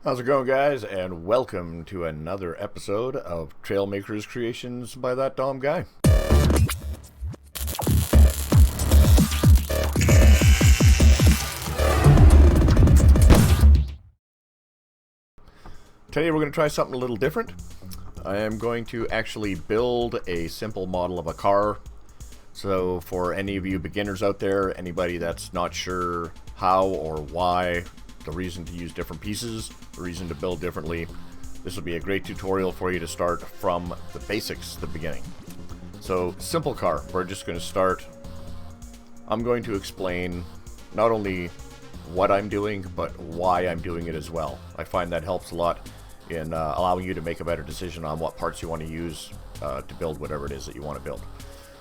How's it going, guys? And welcome to another episode of Trailmakers creations by ThatDomGuy. Today we're going to try something a little different. I am going to actually build a simple model of a car. So for any of you beginners out there, anybody that's not sure how or why, the reason to use different pieces, the reason to build differently, this will be a great tutorial for you to start from the basics, the beginning. So, simple car. We're just going to start. I'm going to explain not only what I'm doing, but why I'm doing it as well. I find that helps a lot in allowing you to make a better decision on what parts you want to use to build whatever it is that you want to build.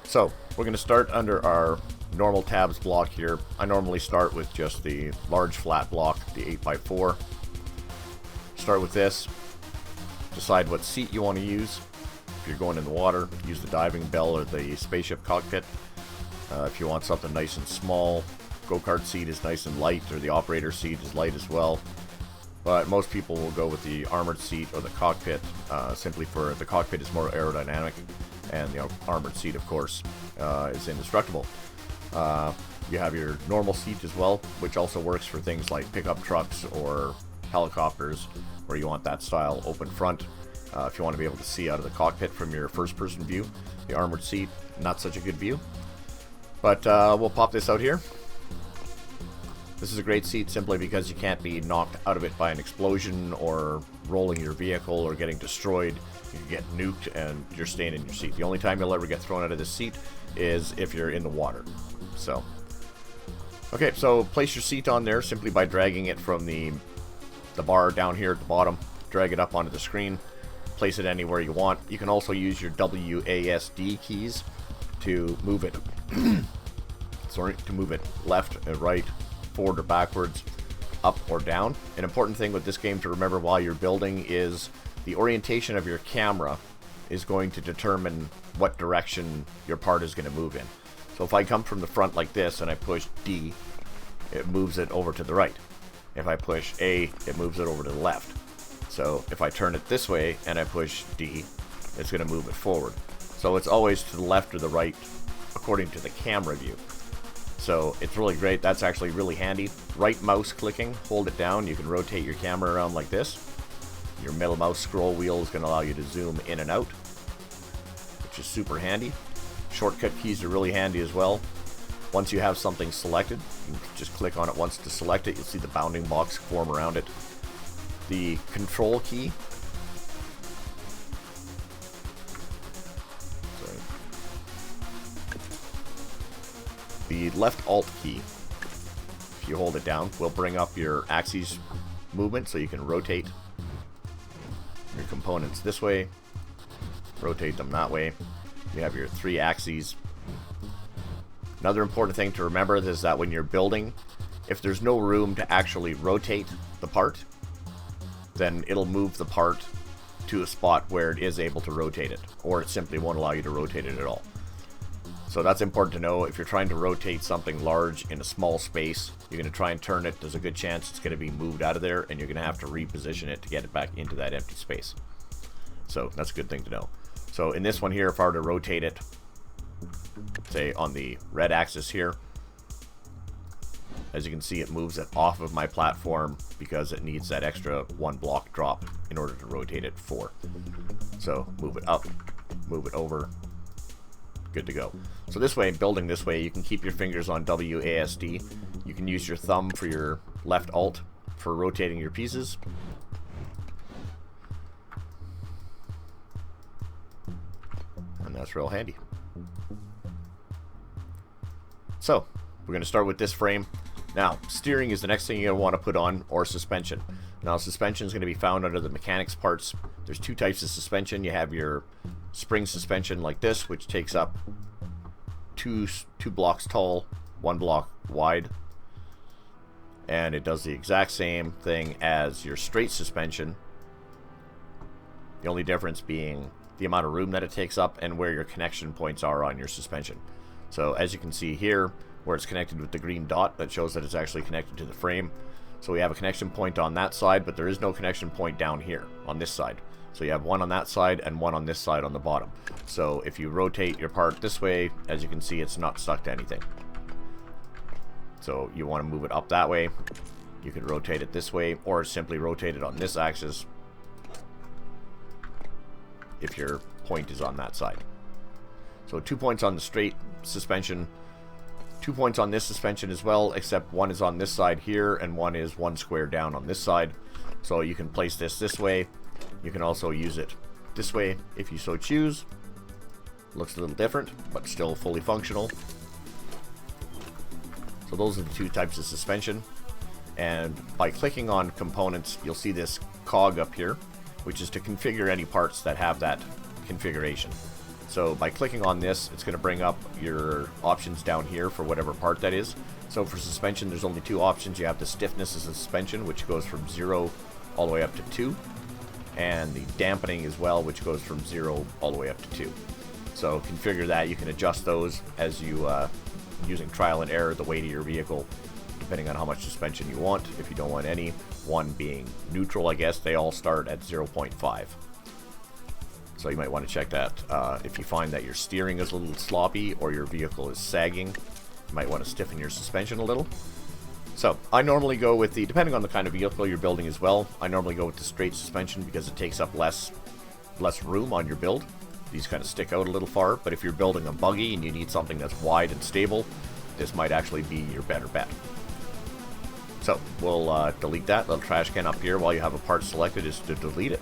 So, we're going to start under our normal tabs block here. I normally start with just the large flat block, the 8x4. Start with this. Decide what seat you want to use. If you're going in the water, use the diving bell or the spaceship cockpit. If you want something nice and small, go-kart seat is nice and light, or the operator seat is light as well. But most people will go with the armored seat or the cockpit, simply for the cockpit is more aerodynamic, and the armored seat, of course, is indestructible. You have your normal seat as well, which also works for things like pickup trucks or helicopters, where you want that style open front. If you want to be able to see out of the cockpit from your first-person view, the armored seat, not such a good view. But we'll pop this out here. This is a great seat simply because you can't be knocked out of it by an explosion or rolling your vehicle or getting destroyed. You can get nuked and you're staying in your seat. The only time you'll ever get thrown out of this seat is if you're in the water. So, okay, so place your seat on there simply by dragging it from the bar down here at the bottom. Drag it up onto the screen. Place it anywhere you want. You can also use your WASD keys to move it. To move it left and right, forward or backwards, up or down. An important thing with this game to remember while you're building is the orientation of your camera is going to determine what direction your part is going to move in. So if I come from the front like this and I push D, it moves it over to the right. If I push A, it moves it over to the left. So if I turn it this way and I push D, it's going to move it forward. So it's always to the left or the right according to the camera view. So it's really great. That's actually really handy. Right mouse clicking, hold it down. You can rotate your camera around like this. Your middle mouse scroll wheel is going to allow you to zoom in and out, which is super handy. Shortcut keys are really handy as well. Once you have something selected, you can just click on it once to select it. You'll see the bounding box form around it. The control key. Sorry. The left alt key, if you hold it down, will bring up your axes movement so you can rotate your components this way, rotate them that way. You have your 3 axes. Another important thing to remember is that when you're building, if there's no room to actually rotate the part, then it'll move the part to a spot where it is able to rotate it, or it simply won't allow you to rotate it at all. So that's important to know. If you're trying to rotate something large in a small space, you're going to try and turn it, there's a good chance it's going to be moved out of there, and you're going to have to reposition it to get it back into that empty space. So that's a good thing to know. So in this one here, if I were to rotate it, say on the red axis here, as you can see, it moves it off of my platform because it needs that extra 1 block drop in order to rotate it 4. So move it up, move it over, good to go. So this way, building this way, you can keep your fingers on WASD. You can use your thumb for your left alt for rotating your pieces. And that's real handy. So, we're going to start with this frame. Now, steering is the next thing you're going to want to put on, or suspension. Now, suspension is going to be found under the mechanics parts. There's 2 types of suspension. You have your spring suspension like this, which takes up two blocks tall, 1 block wide. And it does the exact same thing as your straight suspension. The only difference being the amount of room that it takes up and where your connection points are on your suspension. So as you can see here, where it's connected with the green dot, that shows that it's actually connected to the frame. So we have a connection point on that side, but there is no connection point down here on this side. So you have one on that side and one on this side on the bottom. So if you rotate your part this way, as you can see, it's not stuck to anything. So you want to move it up that way. You could rotate it this way, or simply rotate it on this axis if your point is on that side. So 2 points on the straight suspension, 2 points on this suspension as well, except one is on this side here and one is one square down on this side. So you can place this way. You can also use it this way if you so choose. Looks a little different, but still fully functional. So those are the two types of suspension. And by clicking on components, you'll see this cog up here, which is to configure any parts that have that configuration. So by clicking on this, it's going to bring up your options down here for whatever part that is. So for suspension, there's only two options. You have the stiffness of suspension, which goes from 0 all the way up to 2. And the dampening as well, which goes from 0 all the way up to 2. So configure that. You can adjust those as you, using trial and error, the weight of your vehicle, depending on how much suspension you want. If you don't want any, one being neutral, I guess, they all start at 0.5. So you might want to check that. If you find that your steering is a little sloppy or your vehicle is sagging, you might want to stiffen your suspension a little. So I normally go with the, depending on the kind of vehicle you're building as well, I normally go with the straight suspension because it takes up less room on your build. These kind of stick out a little far, but if you're building a buggy and you need something that's wide and stable, this might actually be your better bet. So we'll delete that little trash can up here while you have a part selected is to delete it.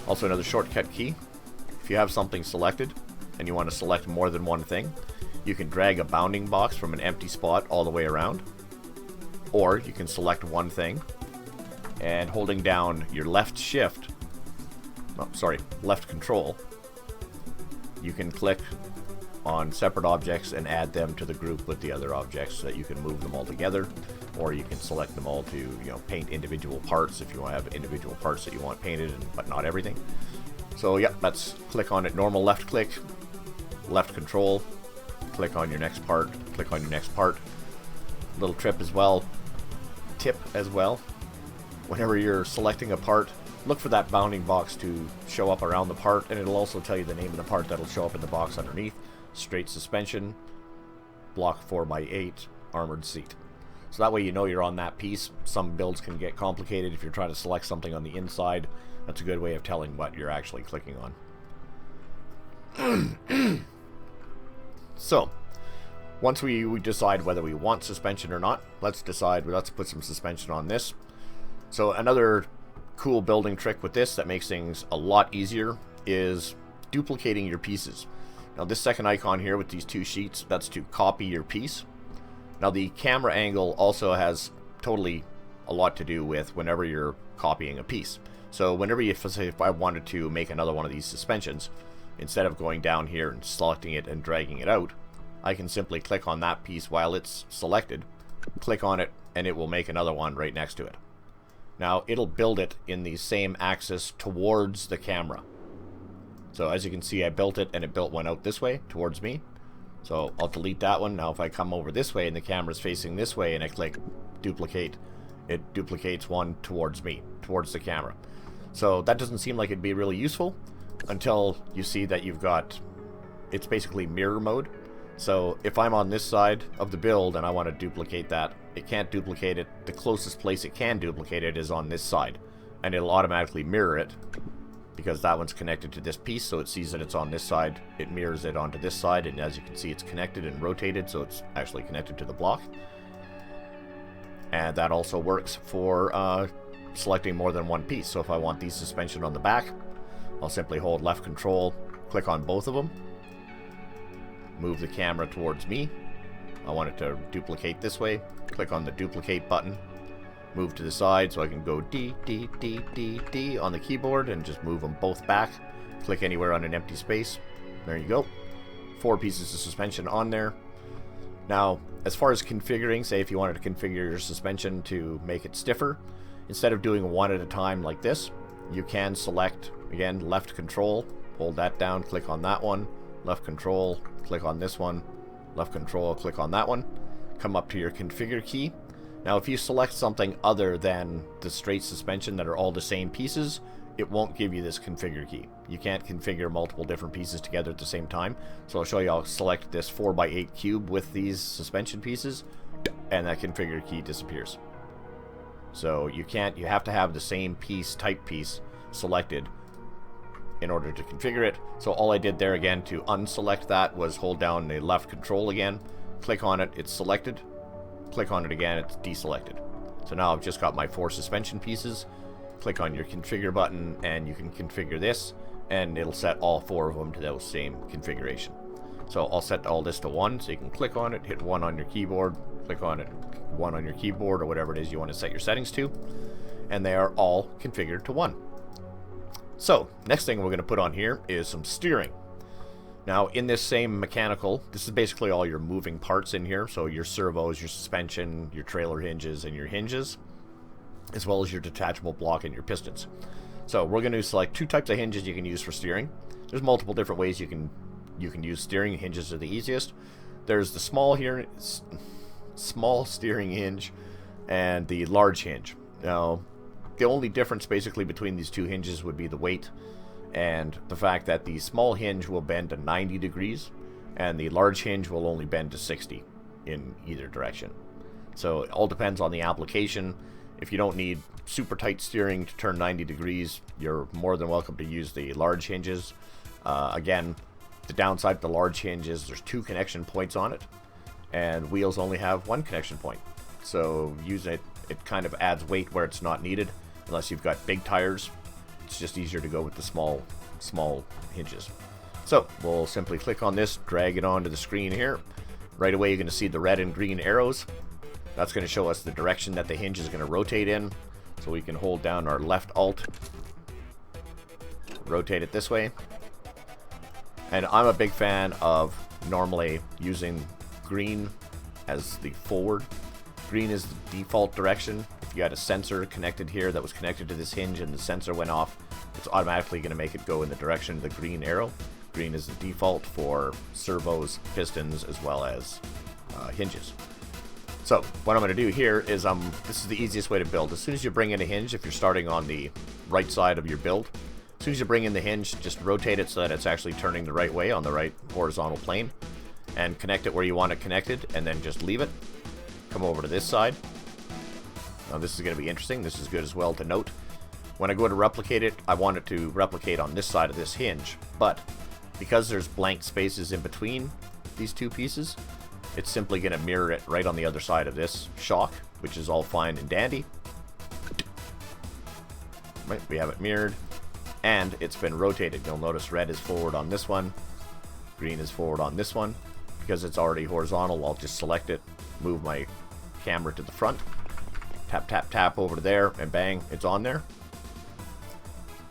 Also another shortcut key, if you have something selected and you want to select more than one thing, you can drag a bounding box from an empty spot all the way around, or you can select one thing and holding down your left shift, left control, you can click on separate objects and add them to the group with the other objects so that you can move them all together, or you can select them all to, you know, paint individual parts if you want to have individual parts that you want painted, but not everything. So yeah, let's click on it. Normal left click, left control, click on your next part, click on your next part. Little tip as well, whenever you're selecting a part, look for that bounding box to show up around the part, and it'll also tell you the name of the part that'll show up in the box underneath. Straight suspension, block 4x8, armored seat. So that way you know you're on that piece. Some builds can get complicated if you're trying to select something on the inside. That's a good way of telling what you're actually clicking on. So, once we decide whether we want suspension or not, let's put some suspension on this. So another cool building trick with this that makes things a lot easier is duplicating your pieces. Now this second icon here with these two sheets, that's to copy your piece. Now the camera angle also has totally a lot to do with whenever you're copying a piece. So whenever you, say if I wanted to make another one of these suspensions, instead of going down here and selecting it and dragging it out, I can simply click on that piece while it's selected, click on it, and it will make another one right next to it. Now it'll build it in the same axis towards the camera. So as you can see, I built it and it built one out this way towards me. So I'll delete that one. Now if I come over this way and the camera's facing this way and I click duplicate, it duplicates one towards me, towards the camera. So that doesn't seem like it'd be really useful until you see that you've got, it's basically mirror mode. So if I'm on this side of the build and I want to duplicate that, it can't duplicate it. The closest place it can duplicate it is on this side, and it'll automatically mirror it because that one's connected to this piece, so it sees that it's on this side, it mirrors it onto this side, and as you can see, it's connected and rotated, so it's actually connected to the block. And that also works for selecting more than one piece. So if I want these suspension on the back, I'll simply hold left control, click on both of them, move the camera towards me. I want it to duplicate this way, click on the duplicate button, move to the side so I can go D, D, D, D, D on the keyboard and just move them both back. Click anywhere on an empty space. There you go. 4 pieces of suspension on there. Now, as far as configuring, say if you wanted to configure your suspension to make it stiffer, instead of doing one at a time like this, you can select, again, left control, hold that down, click on that one, left control, click on this one, left control, click on that one, come up to your configure key, Now if you select something other than the straight suspension that are all the same pieces, it won't give you this configure key. You can't configure multiple different pieces together at the same time. So I'll show you, I'll select this 4x8 cube with these suspension pieces, and that configure key disappears. So you have to have the same type piece selected in order to configure it. So all I did there again to unselect that was hold down the left control again, click on it, it's selected, click on it again, it's deselected. So now I've just got my 4 suspension pieces. Click on your configure button and you can configure this, and it'll set all 4 of them to those same configuration. So I'll set all this to 1, so you can click on it, hit 1 on your keyboard, click on it, 1 on your keyboard, or whatever it is you want to set your settings to, and they are all configured to 1. So next thing we're going to put on here is some steering. Now in this same mechanical, this is basically all your moving parts in here, so your servos, your suspension, your trailer hinges, and your hinges, as well as your detachable block and your pistons. So we're going to select 2 types of hinges you can use for steering. There's multiple different ways you can use steering. Hinges are the easiest. There's the small steering hinge and the large hinge. Now the only difference basically between these 2 hinges would be the weight and the fact that the small hinge will bend to 90 degrees and the large hinge will only bend to 60 in either direction. So it all depends on the application. If you don't need super tight steering to turn 90 degrees, you're more than welcome to use the large hinges. Again, the downside of the large hinge is there's 2 connection points on it, and wheels only have 1 connection point. So using it kind of adds weight where it's not needed. Unless you've got big tires, it's just easier to go with the small hinges. So we'll simply click on this, drag it onto the screen here. Right away you're going to see the red and green arrows. That's going to show us the direction that the hinge is going to rotate in. So we can hold down our left alt, rotate it this way. And I'm a big fan of normally using green as the forward. Green is the default direction. If you had a sensor connected here that was connected to this hinge and the sensor went off, it's automatically going to make it go in the direction of the green arrow. Green is the default for servos, pistons, as well as hinges. So what I'm going to do here is this is the easiest way to build. As soon as you bring in a hinge, if you're starting on the right side of your build, as soon as you bring in the hinge, just rotate it so that it's actually turning the right way on the right horizontal plane, and connect it where you want it connected, and then just leave it. Come over to this side. Now this is going to be interesting. This is good as well to note. When I go to replicate it, I want it to replicate on this side of this hinge, but because there's blank spaces in between these 2 pieces, it's simply going to mirror it right on the other side of this shock, which is all fine and dandy. Right, we have it mirrored, and it's been rotated. You'll notice red is forward on this one, green is forward on this one. Because it's already horizontal, I'll just select it, move my camera to the front, tap, tap, tap over to there, and bang, it's on there.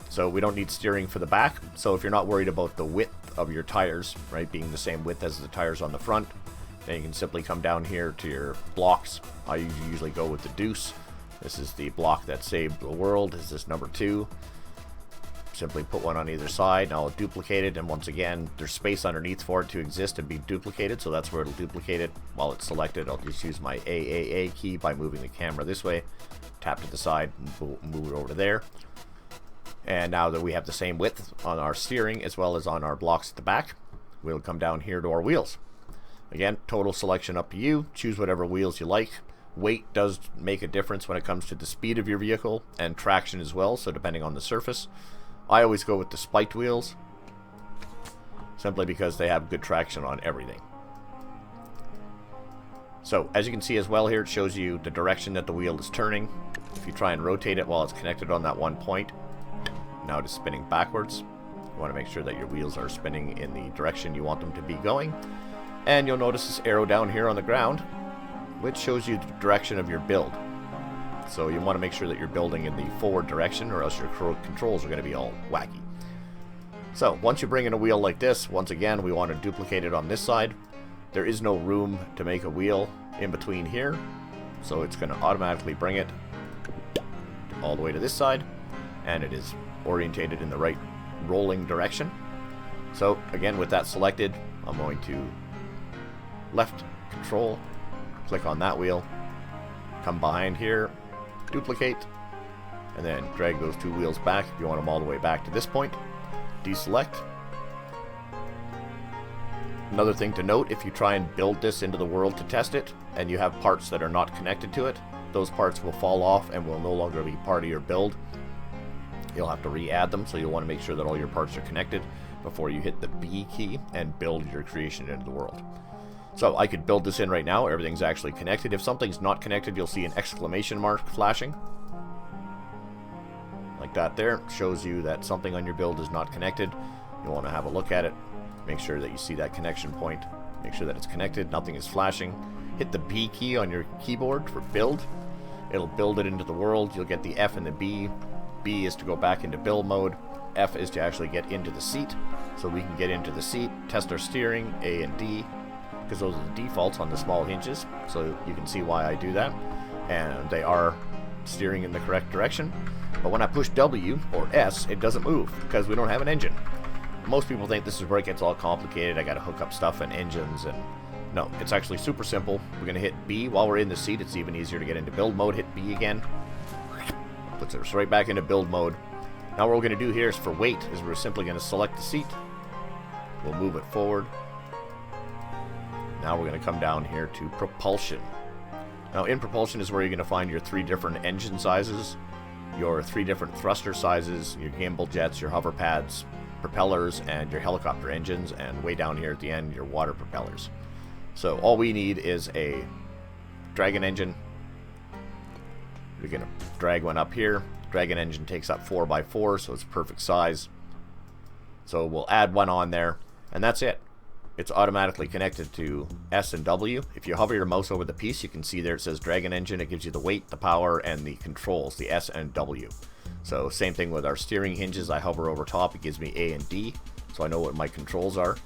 So we don't need steering for the back. So if you're not worried about the width of your tires, right, being the same width as the tires on the front, then you can simply come down here to your blocks. I usually go with the deuce. This is the block that saved the world. Is this number 2? Simply put one on either side. Now I'll duplicate it, and once again, there's space underneath for it to exist and be duplicated, so that's where it'll duplicate it. While it's selected, I'll just use my AAA key by moving the camera this way, tap to the side, and move it over to there. And now that we have the same width on our steering as well as on our blocks at the back, we'll come down here to our wheels. Again, total selection up to you. Choose whatever wheels you like. Weight does make a difference when it comes to the speed of your vehicle, and traction as well, so depending on the surface. I always go with the spiked wheels, simply because they have good traction on everything. So, as you can see as well here, it shows you the direction that the wheel is turning. If you try and rotate it while it's connected on that one point, now it is spinning backwards. You want to make sure that your wheels are spinning in the direction you want them to be going. And you'll notice this arrow down here on the ground, which shows you the direction of your build. So you want to make sure that you're building in the forward direction, or else your controls are going to be all wacky. So once you bring in a wheel like this, once again we want to duplicate it on this side. There is no room to make a wheel in between here, so it's going to automatically bring it all the way to this side, and it is orientated in the right rolling direction. So again, with that selected, I'm going to left control, click on that wheel, come behind here, duplicate, and then drag those two wheels back if you want them all the way back to this point. Deselect. Another thing to note, if you try and build this into the world to test it, and you have parts that are not connected to it, those parts will fall off and will no longer be part of your build. You'll have to re-add them, so you'll want to make sure that all your parts are connected before you hit the B key and build your creation into the world. So I could build this in right now, everything's actually connected. If something's not connected, you'll see an exclamation mark flashing. Like that there, shows you that something on your build is not connected. You'll want to have a look at it. Make sure that you see that connection point. Make sure that it's connected, nothing is flashing. Hit the B key on your keyboard for build. It'll build it into the world. You'll get the F and the B. B is to go back into build mode. F is to actually get into the seat. So we can get into the seat, test our steering, A and D, because those are the defaults on the small hinges. So you can see why I do that. And they are steering in the correct direction. But when I push W or S, it doesn't move because we don't have an engine. Most people think this is where it gets all complicated. I got to hook up stuff and engines, and no, it's actually super simple. We're going to hit B while we're in the seat. It's even easier to get into build mode. Hit B again. Puts us right back into build mode. Now what we're going to do here is for weight, is we're simply going to select the seat. We'll move it forward. Now we're going to come down here to propulsion. Now in propulsion is where you're going to find your 3 different engine sizes, your 3 different thruster sizes, your gimbal jets, your hover pads, propellers, and your helicopter engines, and way down here at the end, your water propellers. So all we need is a Dragon engine. We're going to drag one up here. Dragon engine takes up 4x4, so it's perfect size. So we'll add one on there, and that's it. It's automatically connected to S and W. If you hover your mouse over the piece, you can see there it says Dragon engine. It gives you the weight, the power, and the controls, the S and W. So same thing with our steering hinges. I hover over top, it gives me A and D, so I know what my controls are.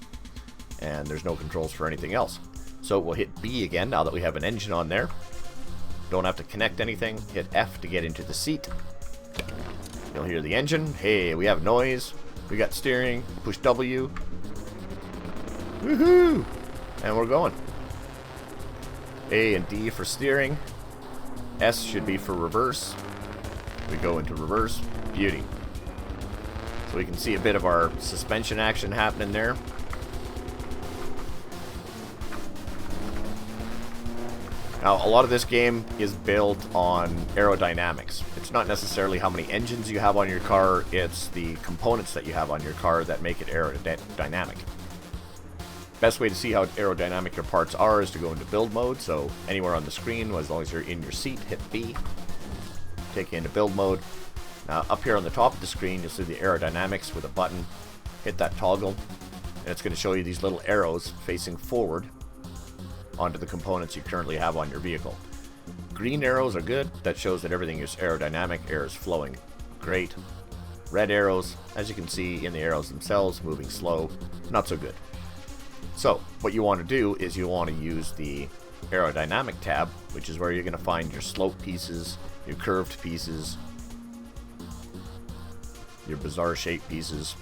And there's no controls for anything else. So we'll hit B again now that we have an engine on there. Don't have to connect anything. Hit F to get into the seat. You'll hear the engine. Hey, we have noise. We got steering. Push W. Woohoo! And we're going. A and D for steering. S should be for reverse. We go into reverse. Beauty. So we can see a bit of our suspension action happening there. Now, a lot of this game is built on aerodynamics. It's not necessarily how many engines you have on your car, it's the components that you have on your car that make it aerodynamic. Best way to see how aerodynamic your parts are is to go into build mode. So anywhere on the screen, as long as you're in your seat, hit B. Take you into build mode. Now up here on the top of the screen, you'll see the aerodynamics with a button. Hit that toggle, and it's going to show you these little arrows facing forward onto the components you currently have on your vehicle. Green arrows are good. That shows that everything is aerodynamic. Air is flowing. Great. Red arrows, as you can see in the arrows themselves, moving slow. Not so good. So what you want to do is you want to use the Aerodynamic tab, which is where you're going to find your slope pieces, your curved pieces, your bizarre shape pieces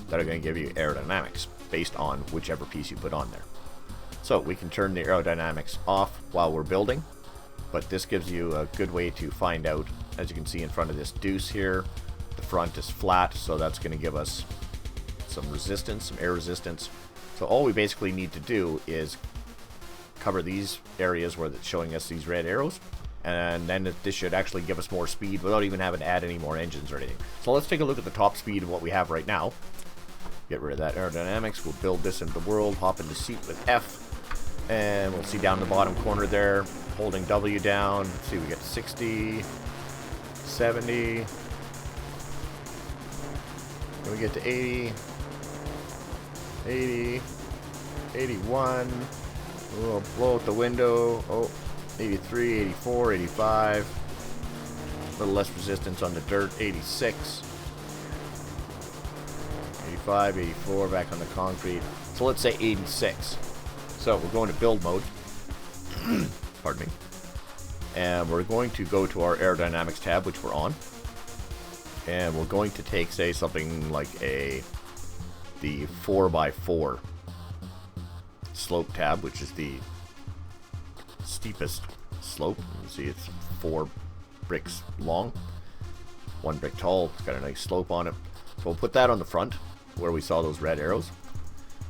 that are going to give you aerodynamics based on whichever piece you put on there. So we can turn the aerodynamics off while we're building, but this gives you a good way to find out. As you can see in front of this deuce here, the front is flat, so that's going to give us some resistance, some air resistance. So all we basically need to do is cover these areas where it's showing us these red arrows, and then this should actually give us more speed without even having to add any more engines or anything. So let's take a look at the top speed of what we have right now. Get rid of that aerodynamics. We'll build this into the world, hop into seat with F, and we'll see down the bottom corner there, holding W down. Let's see, we get to 60, 70, then we get to 80, 80, 81, we'll blow out the window, oh, 83, 84, 85, a little less resistance on the dirt, 86, 85, 84, back on the concrete, so let's say 86. So we're going to build mode, pardon me, and we're going to go to our aerodynamics tab, which we're on, and we're going to take, say, something like the 4x4 slope tab, which is the steepest slope. You see it's 4 bricks long, 1 brick tall. It's got a nice slope on it. So we'll put that on the front where we saw those red arrows.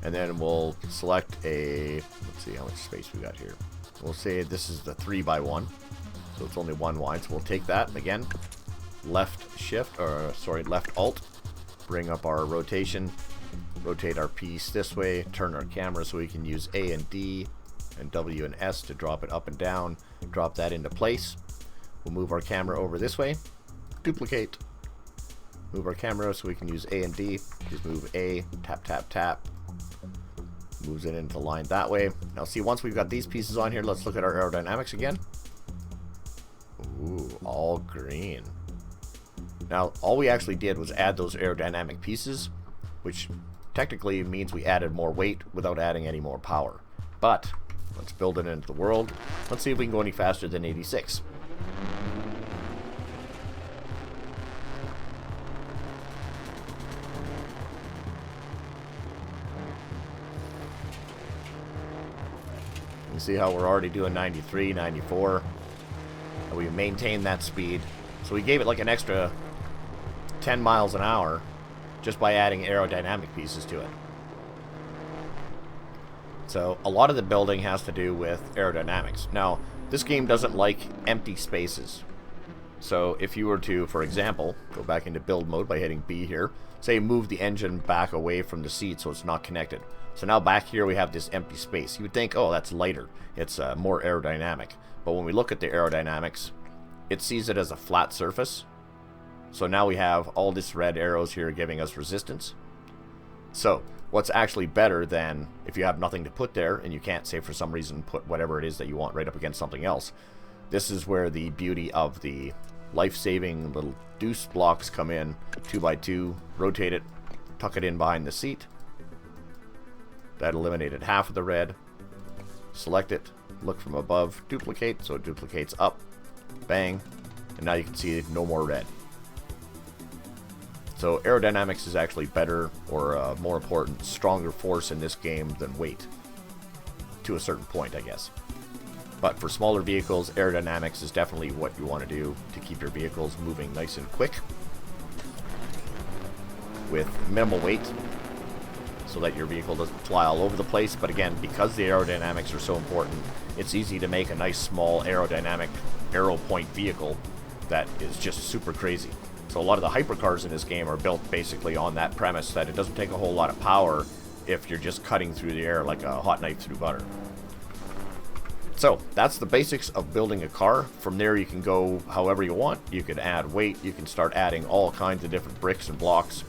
And then we'll select a, let's see how much space we got here. We'll say this is the 3x1. So it's only 1 wide. So we'll take that again. Left shift, or sorry, left alt. Bring up our rotation. Rotate our piece this way. Turn our camera so we can use A and D and W and S to drop it up and down. Drop that into place. We'll move our camera over this way. Duplicate. Move our camera so we can use A and D. Just move A, tap, tap, tap. Moves it into line that way. Now see, once we've got these pieces on here, let's look at our aerodynamics again. Ooh, all green. Now, all we actually did was add those aerodynamic pieces, which technically means we added more weight without adding any more power. But let's build it into the world. Let's see if we can go any faster than 86. You see how we're already doing 93, 94. And we maintain that speed. So we gave it like an extra 10 miles an hour just by adding aerodynamic pieces to it. So a lot of the building has to do with aerodynamics. Now, this game doesn't like empty spaces. So if you were to, for example, go back into build mode by hitting B here, say move the engine back away from the seat so it's not connected. So now back here we have this empty space. You would think, oh, that's lighter. It's more aerodynamic. But when we look at the aerodynamics, it sees it as a flat surface. So now we have all this red arrows here giving us resistance. So what's actually better than if you have nothing to put there and you can't, say for some reason, put whatever it is that you want right up against something else. This is where the beauty of the life-saving little deuce blocks come in. 2x2, rotate it, tuck it in behind the seat. That eliminated half of the red. Select it, look from above, duplicate, so it duplicates up, bang, and now you can see no more red. So aerodynamics is actually better, or more important, stronger force in this game than weight. To a certain point, I guess. But for smaller vehicles, aerodynamics is definitely what you want to do to keep your vehicles moving nice and quick with minimal weight, so that your vehicle doesn't fly all over the place. But again, because the aerodynamics are so important, it's easy to make a nice small aerodynamic aero point vehicle that is just super crazy. So a lot of the hypercars in this game are built basically on that premise that it doesn't take a whole lot of power if you're just cutting through the air like a hot knife through butter. So that's the basics of building a car. From there you can go however you want. You can add weight, you can start adding all kinds of different bricks and blocks.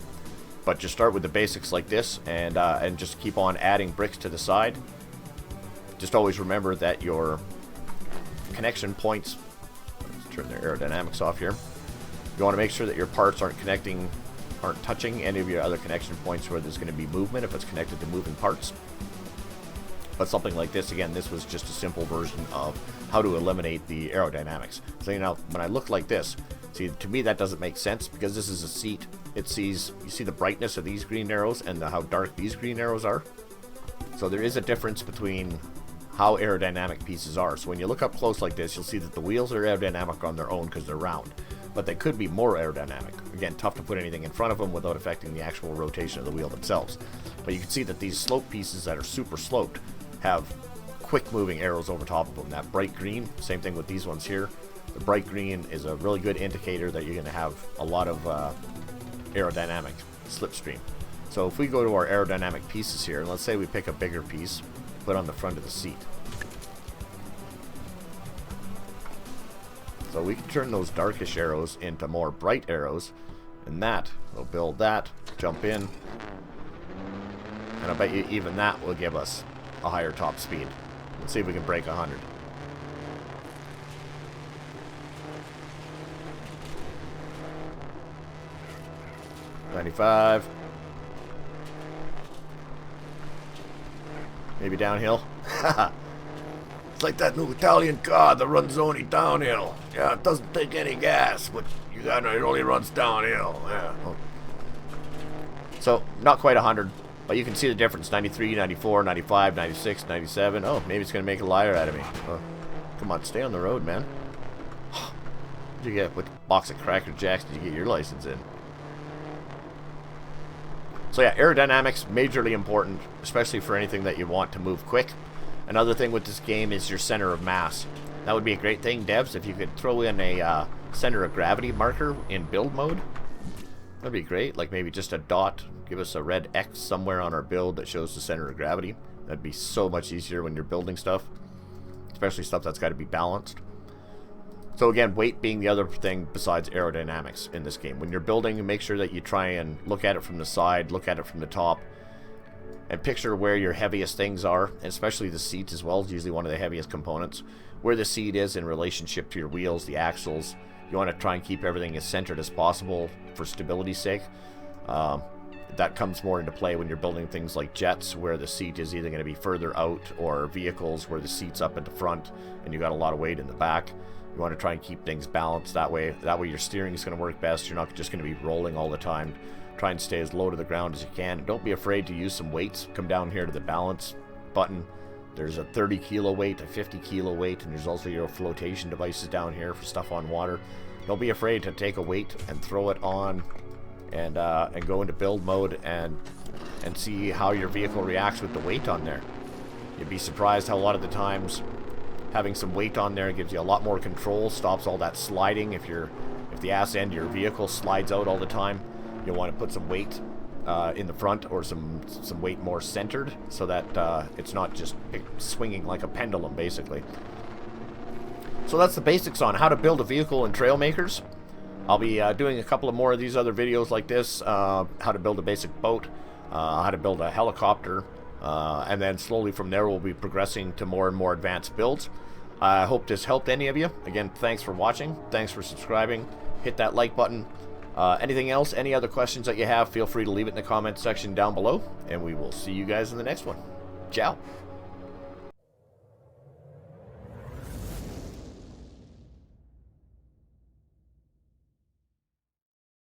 But just start with the basics like this, and just keep on adding bricks to the side. Just always remember that your connection points, let's turn their aerodynamics off here. You want to make sure that your parts aren't touching any of your other connection points where there's going to be movement if it's connected to moving parts. But something like this, again, this was just a simple version of how to eliminate the aerodynamics. So you know, when I look like this, see, to me that doesn't make sense because this is a seat. It sees, you see the brightness of these green arrows and how dark these green arrows are. So there is a difference between how aerodynamic pieces are. So when you look up close like this, you'll see that the wheels are aerodynamic on their own because they're round. But they could be more aerodynamic. Again, tough to put anything in front of them without affecting the actual rotation of the wheel themselves. But you can see that these slope pieces that are super sloped have quick moving arrows over top of them. That bright green, same thing with these ones here. The bright green is a really good indicator that you're going to have a lot of aerodynamic slipstream. So if we go to our aerodynamic pieces here, and let's say we pick a bigger piece, put on the front of the seat. So we can turn those darkish arrows into more bright arrows, and that, we'll build that, jump in, and I bet you even that will give us a higher top speed. Let's see if we can break 100. $95. Maybe downhill. It's like that new Italian car that runs only downhill. Yeah, it doesn't take any gas, but it only runs downhill. Yeah. So, not quite 100, but you can see the difference. 93, 94, 95, 96, 97. Oh, maybe it's going to make a liar out of me. Come on, stay on the road, man. What did you get? What box of Cracker Jacks did you get your license in? So yeah, aerodynamics, majorly important, especially for anything that you want to move quick. Another thing with this game is your center of mass. That would be a great thing, devs, if you could throw in a center of gravity marker in build mode. That'd be great, like maybe just a dot, give us a red X somewhere on our build that shows the center of gravity. That'd be so much easier when you're building stuff, especially stuff that's got to be balanced. So again, weight being the other thing besides aerodynamics in this game. When you're building, make sure that you try and look at it from the side, look at it from the top, and picture where your heaviest things are, and especially the seat as well is usually one of the heaviest components. Where the seat is in relationship to your wheels, the axles. You want to try and keep everything as centered as possible for stability's sake. That comes more into play when you're building things like jets, where the seat is either going to be further out, or vehicles where the seat's up at the front and you got a lot of weight in the back. You want to try and keep things balanced that way. That way your steering is going to work best. You're not just going to be rolling all the time. Try and stay as low to the ground as you can. Don't be afraid to use some weights. Come down here to the balance button. There's a 30 kilo weight, a 50 kilo weight, and there's also your flotation devices down here for stuff on water. Don't be afraid to take a weight and throw it on and go into build mode and see how your vehicle reacts with the weight on there. You'd be surprised how a lot of the times having some weight on there gives you a lot more control, stops all that sliding. If the ass end of your vehicle slides out all the time, you'll want to put some weight in the front, or some weight more centered, so that it's not just swinging like a pendulum, basically. So that's the basics on how to build a vehicle in Trailmakers. I'll be doing a couple of more of these other videos like this, how to build a basic boat, how to build a helicopter, and then slowly from there we'll be progressing to more and more advanced builds. I hope this helped any of you. Again, thanks for watching, thanks for subscribing, hit that like button. Anything else, any other questions that you have, feel free to leave it in the comments section down below, and we will see you guys in the next one. Ciao.